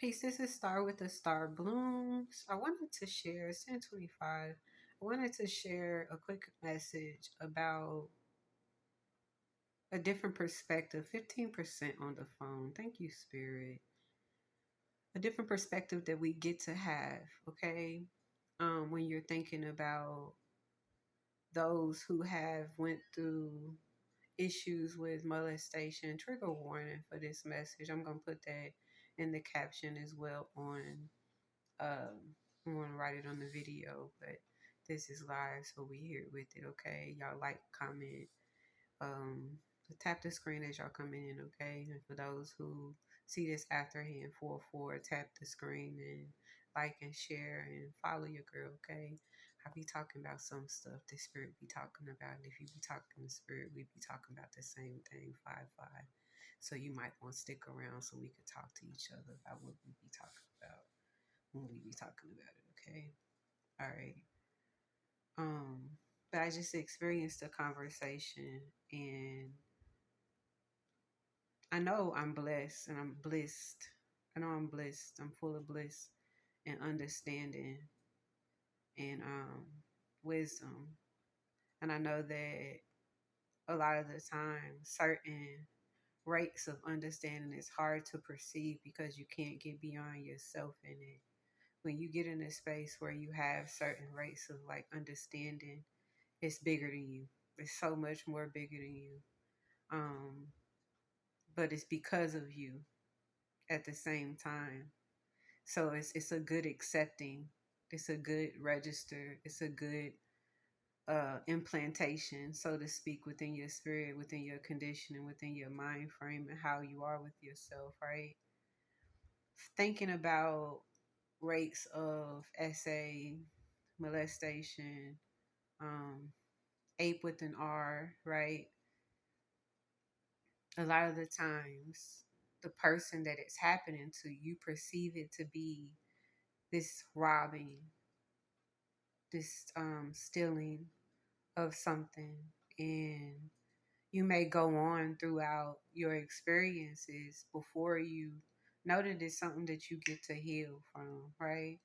Peace. This is Star with the Star Blooms. I wanted to share, it's 1025. I wanted to share a quick message about a different perspective. 15% on the phone. Thank you, Spirit. A different perspective that we get to have, okay? When you're thinking about those who have went through issues with molestation, trigger warning for this message. I'm going to put that in the caption as well on I'm gonna write it on the video, but this is live, so we here with it, okay? Y'all like, comment, tap the screen as y'all coming in, okay? And for those who see this afterhand, 4 tap the screen and like and share and follow your girl, okay? I be talking about some stuff the spirit be talking about, and if you be talking to spirit, we be talking about the same thing, 5-5. So you might want to stick around so we could talk to each other about what we be talking about when we be talking about it, okay? All right. But I just experienced a conversation and I know I'm blessed and I'm blessed. I know I'm blessed. I'm full of bliss and understanding and wisdom. And I know that a lot of the time certain rates of understanding is hard to perceive because you can't get beyond yourself in it. When you get in a space where you have certain rates of like understanding, it's bigger than you. It's so much more bigger than you. Um, but it's because of you at the same time. So it's a good accepting. It's a good register. It's a good implantation, so to speak, within your spirit, within your conditioning, within your mind frame, and how you are with yourself. Right? Thinking about rates of SA, molestation, um, ape with an R, right? A lot of the times the person that it's happening to, you perceive it to be this robbing, this stealing of something, and you may go on throughout your experiences before you know that it's something that you get to heal from, right?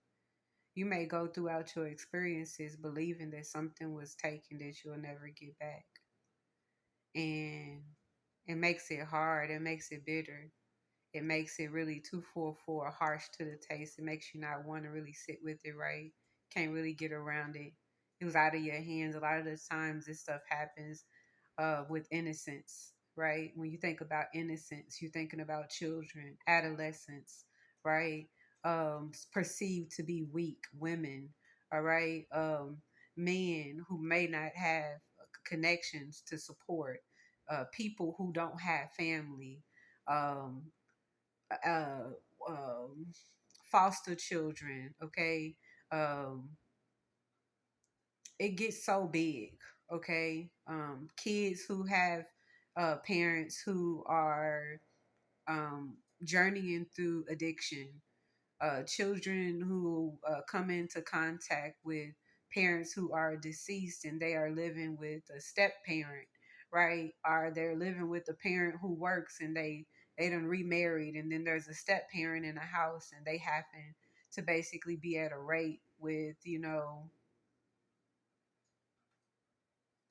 You may go throughout your experiences believing that something was taken that you'll never get back, and it makes it hard, it makes it bitter. It makes it really 244 harsh to the taste. It makes you not want to really sit with it, right? Can't really get around it. It was out of your hands. A lot of the times this stuff happens with innocence, right? When you think about innocence, you're thinking about children, adolescents, right? Perceived to be weak women, all right? Men who may not have connections to support, people who don't have family, um, uh, um, foster children, okay? Um, it gets so big, okay? Kids who have parents who are journeying through addiction, children who come into contact with parents who are deceased and they are living with a step parent, right? Or they're living with a parent who works and they done remarried, and then there's a step parent in a house and they happen to basically be at a rate with,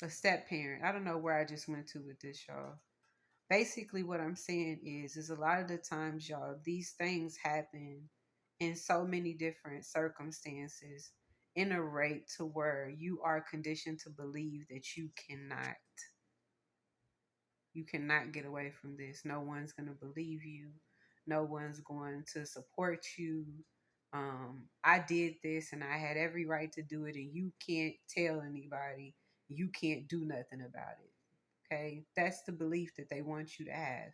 a step parent. I don't know where I just went to with this, y'all. Basically, what I'm saying is a lot of the times, y'all, these things happen in so many different circumstances in a rate to where you are conditioned to believe that you cannot get away from this. No one's going to believe you. No one's going to support you. I did this and I had every right to do it, and you can't tell anybody. You can't do nothing about it. Okay. That's the belief that they want you to have.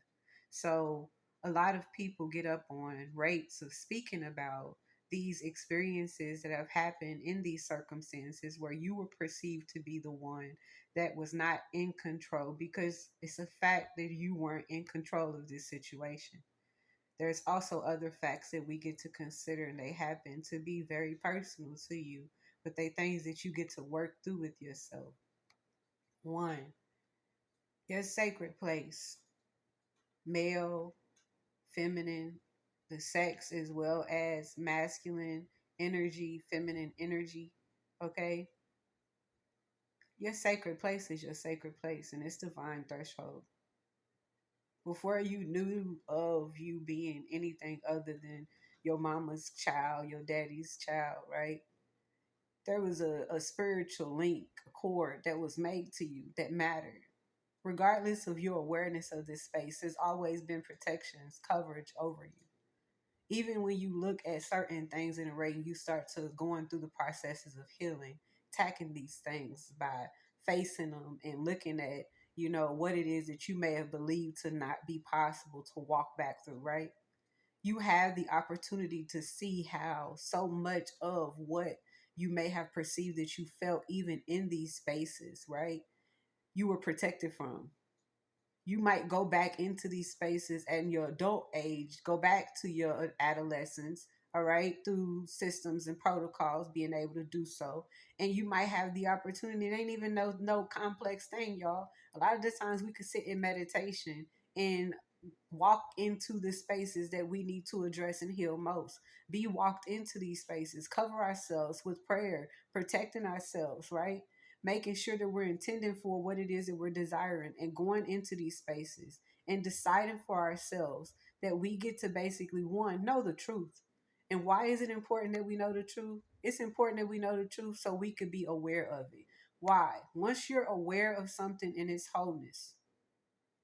So a lot of people get up on rates of speaking about these experiences that have happened in these circumstances where you were perceived to be the one that was not in control, because it's a fact that you weren't in control of this situation. There's also other facts that we get to consider, and they happen to be very personal to you, but they things that you get to work through with yourself. One, your sacred place, male, feminine, the sex as well as masculine energy, feminine energy. Okay, your sacred place is your sacred place, and it's divine threshold. Before you knew of you being anything other than your mama's child, your daddy's child, right? There was a spiritual link, a cord that was made to you that mattered. Regardless of your awareness of this space, there's always been protections, coverage over you. Even when you look at certain things in a way, you start to going through the processes of healing, tackling these things by facing them and looking at, what it is that you may have believed to not be possible to walk back through, right? You have the opportunity to see how so much of what you may have perceived that you felt even in these spaces, right? You were protected from. You might go back into these spaces at your adult age, go back to your adolescence, all right, through systems and protocols, being able to do so. And you might have the opportunity. It ain't even no complex thing, y'all. A lot of the times we could sit in meditation and walk into the spaces that we need to address and heal most. Be walked into these spaces, cover ourselves with prayer, protecting ourselves, right? Making sure that we're intending for what it is that we're desiring and going into these spaces and deciding for ourselves that we get to basically, one, know the truth. And why is it important that we know the truth? It's important that we know the truth so we could be aware of it. Why? Once you're aware of something in its wholeness,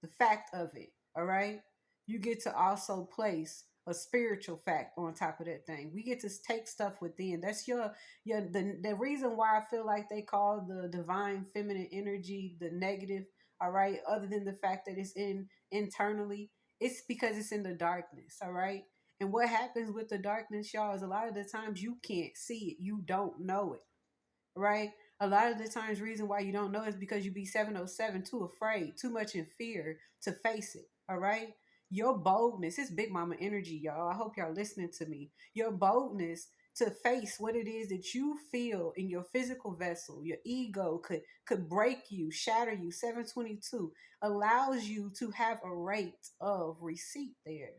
the fact of it, all right? You get to also place a spiritual fact on top of that thing. We get to take stuff within. That's the reason why I feel like they call the divine feminine energy the negative, all right, other than the fact that it's in internally, it's because it's in the darkness, all right? And what happens with the darkness, y'all, is a lot of the times you can't see it. You don't know it, right? A lot of the times, reason why you don't know is because you be 707, too afraid, too much in fear to face it. All right. Your boldness, it's big mama energy, y'all. I hope y'all listening to me. Your boldness to face what it is that you feel in your physical vessel, your ego could break you, shatter you. 722 allows you to have a rate of receipt there.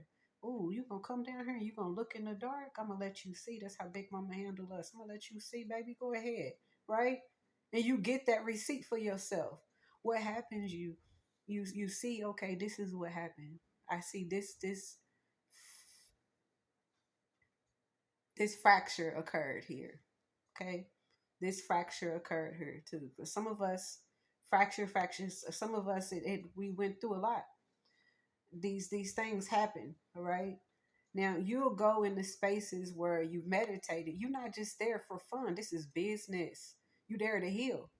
Ooh, you gonna come down here and you gonna look in the dark? I'm gonna let you see. That's how Big Mama handle us. I'm gonna let you see, baby. Go ahead, right? And you get that receipt for yourself. What happens? You see. Okay, this is what happened. I see this fracture occurred here. Okay, this fracture occurred here too. For some of us, fractures. Some of us, we went through a lot. These things happen. All right. Now you'll go into spaces where you've meditated. You're not just there for fun. This is business. You're there to heal.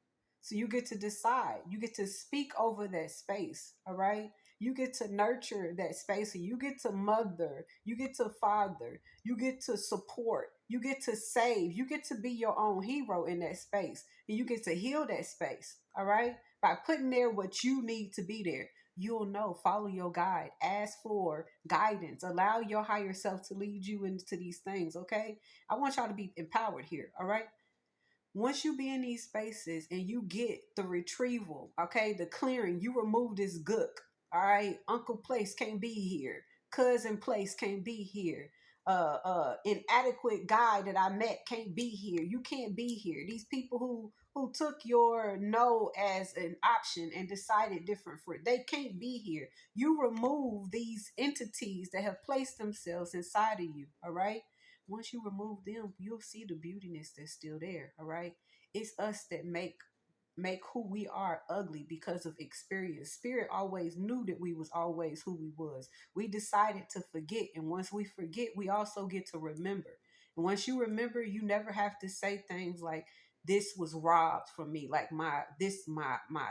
So you get to decide. You get to speak over that space. All right. You get to nurture that space and you get to mother. You get to father. You get to support. You get to save. You get to be your own hero in that space. And you get to heal that space. All right. By putting there what you need to be there, you'll know. Follow your guide, ask for guidance, allow your higher self to lead you into these things. Okay, I want y'all to be empowered here. All right, once you be in these spaces and you get the retrieval, okay, the clearing, you remove this gook. All right, Uncle Place can't be here, cousin Place can't be here, inadequate guy that I met can't be here. You can't be here. These people who took your no as an option and decided different for it, they can't be here. You remove these entities that have placed themselves inside of you. All right, once you remove them, you'll see the beautiness that's still there. All right, it's us that make who we are ugly because of experience. Spirit always knew that we was always who we was. We decided to forget, and once we forget, we also get to remember. And once you remember, you never have to say things like, this was robbed from me, like my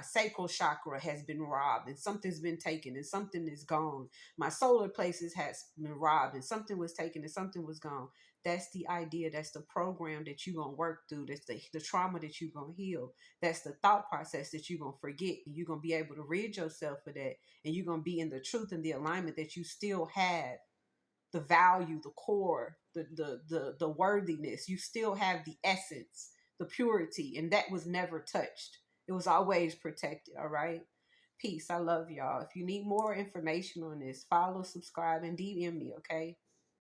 sacral chakra has been robbed and something's been taken and something is gone. My solar plexus has been robbed and something was taken and something was gone. That's the idea. That's the program that you're gonna work through. That's the trauma that you're gonna heal. That's the thought process that you're gonna forget. And you're gonna be able to rid yourself of that. And you're gonna be in the truth and the alignment that you still have the value, the core, the worthiness. You still have the essence, the purity, and that was never touched. It was always protected. All right. Peace. I love y'all. If you need more information on this, follow, subscribe, and DM me. Okay.